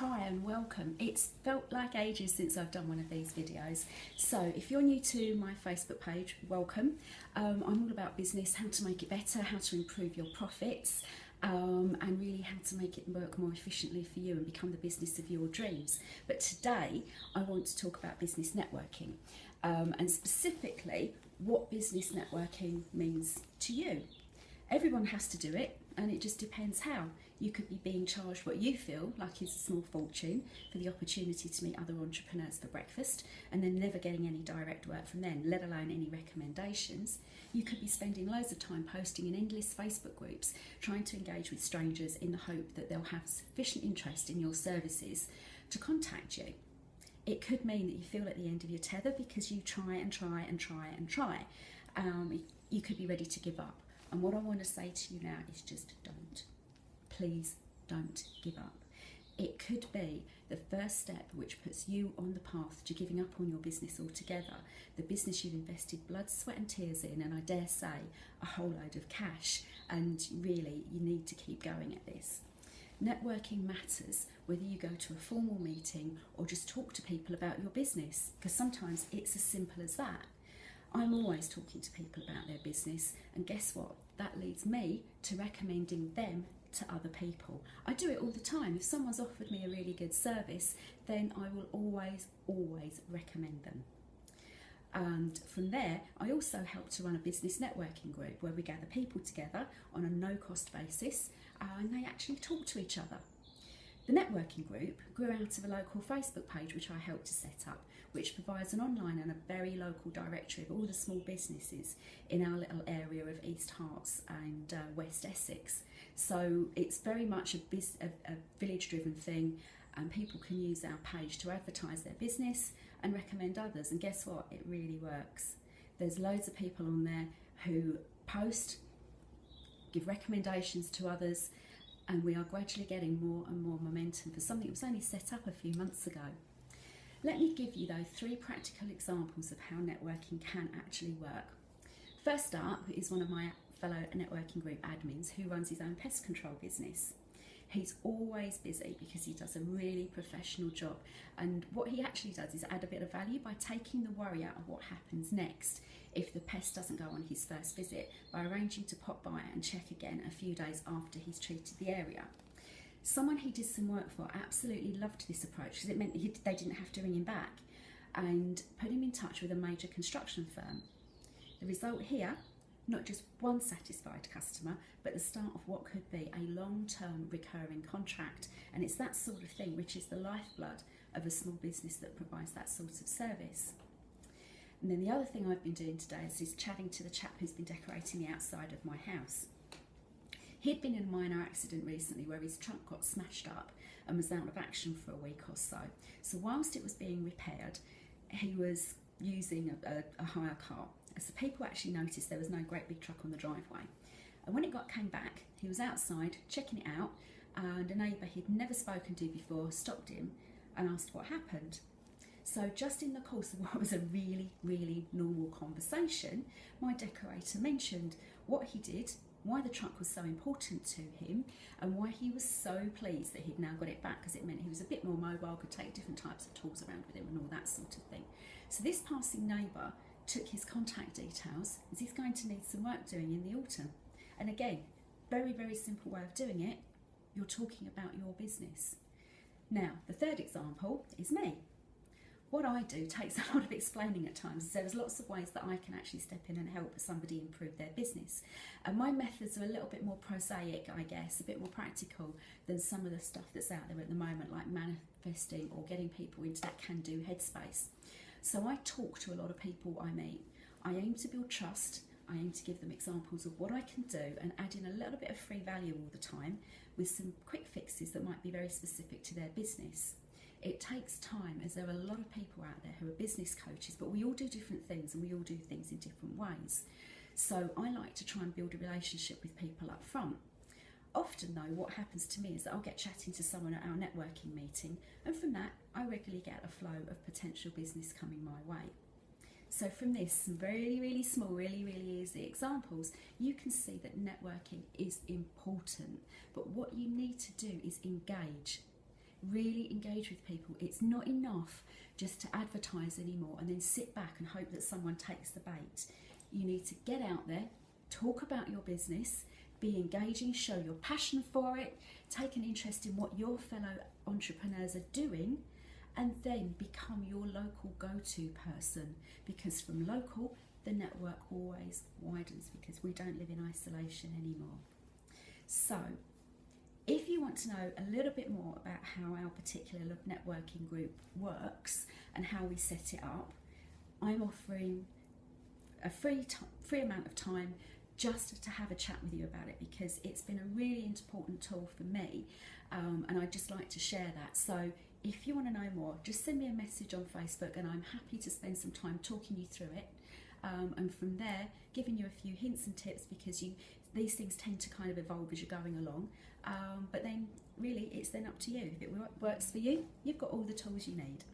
Hi and welcome. It's felt like ages since I've done one of these videos. So if you're new to my Facebook page, welcome. I'm all about business, how to make it better, how to improve your profits, and really how to make it work more efficiently for you and become the business of your dreams. But today I want to talk about business networking, and specifically what business networking means to you. Everyone has to do it, and it just depends how. You could be being charged what you feel like is a small fortune for the opportunity to meet other entrepreneurs for breakfast and then never getting any direct work from them, let alone any recommendations. You could be spending loads of time posting in endless Facebook groups, trying to engage with strangers in the hope that they'll have sufficient interest in your services to contact you. It could mean that you feel at the end of your tether because you try and try and try and try. You could be ready to give up. And what I want to say to you now is just don't. Please don't give up. It could be the first step which puts you on the path to giving up on your business altogether, the business you've invested blood, sweat and tears in, and I dare say a whole load of cash, and really you need to keep going at this. Networking matters whether you go to a formal meeting or just talk to people about your business, because sometimes it's as simple as that. I'm always talking to people about their business, and guess what? That leads me to recommending them to other people. I do it all the time. If someone's offered me a really good service, then I will always recommend them. And from there, I also help to run a business networking group where we gather people together on a no-cost basis, and they actually talk to each other. The networking group grew out of a local Facebook page which I helped to set up, which provides an online and a very local directory of all the small businesses in our little area of East Herts and West Essex. So it's very much a village-driven thing, and people can use our page to advertise their business and recommend others. And guess what? It really works. There's loads of people on there who post, give recommendations to others, and we are gradually getting more and more momentum for something that was only set up a few months ago. Let me give you, though, 3 practical examples of how networking can actually work. First up is one of my fellow networking group admins who runs his own pest control business. He's always busy because he does a really professional job, and what he actually does is add a bit of value by taking the worry out of what happens next if the pest doesn't go on his first visit, by arranging to pop by and check again a few days after he's treated the area. Someone he did some work for absolutely loved this approach because it meant that they didn't have to ring him back, and put him in touch with a major construction firm. The result here, not just one satisfied customer, but the start of what could be a long-term recurring contract. And it's that sort of thing which is the lifeblood of a small business that provides that sort of service. And then the other thing I've been doing today is chatting to the chap who's been decorating the outside of my house. He'd been in a minor accident recently where his truck got smashed up and was out of action for a week or so. So whilst it was being repaired, he was using a hire car. So people actually noticed there was no great big truck on the driveway. And when it came back, he was outside checking it out, and a neighbour he'd never spoken to before stopped him and asked what happened. So just in the course of what was a really, really normal conversation, my decorator mentioned what he did, why the truck was so important to him, and why he was so pleased that he'd now got it back because it meant he was a bit more mobile, could take different types of tools around with him and all that sort of thing. So this passing neighbour took his contact details as he's going to need some work doing in the autumn. And again, very, very simple way of doing it. You're talking about your business. Now, the third example is me. What I do takes a lot of explaining at times. There's lots of ways that I can actually step in and help somebody improve their business. And my methods are a little bit more prosaic, I guess, a bit more practical than some of the stuff that's out there at the moment, like manifesting or getting people into that can-do headspace. So I talk to a lot of people I meet. I aim to build trust. I aim to give them examples of what I can do and add in a little bit of free value all the time with some quick fixes that might be very specific to their business. It takes time, as there are a lot of people out there who are business coaches, but we all do different things and we all do things in different ways. So I like to try and build a relationship with people up front. Often though, what happens to me is that I'll get chatting to someone at our networking meeting, and from that I regularly get a flow of potential business coming my way. So from this, some really, really small, really, really easy examples, you can see that networking is important, but what you need to do is engage. Really engage with people. It's not enough just to advertise anymore and then sit back and hope that someone takes the bait. You need to get out there, talk about your business, be engaging, show your passion for it, take an interest in what your fellow entrepreneurs are doing, and then become your local go-to person, because from local the network always widens, because we don't live in isolation anymore. So if you want to know a little bit more about how our particular networking group works and how we set it up, I'm offering a free amount of time just to have a chat with you about it, because it's been a really important tool for me, and I'd just like to share that. So if you want to know more, just send me a message on Facebook and I'm happy to spend some time talking you through it, and from there giving you a few hints and tips, because these things tend to kind of evolve as you're going along, but then really it's then up to you. If it works for you, you've got all the tools you need.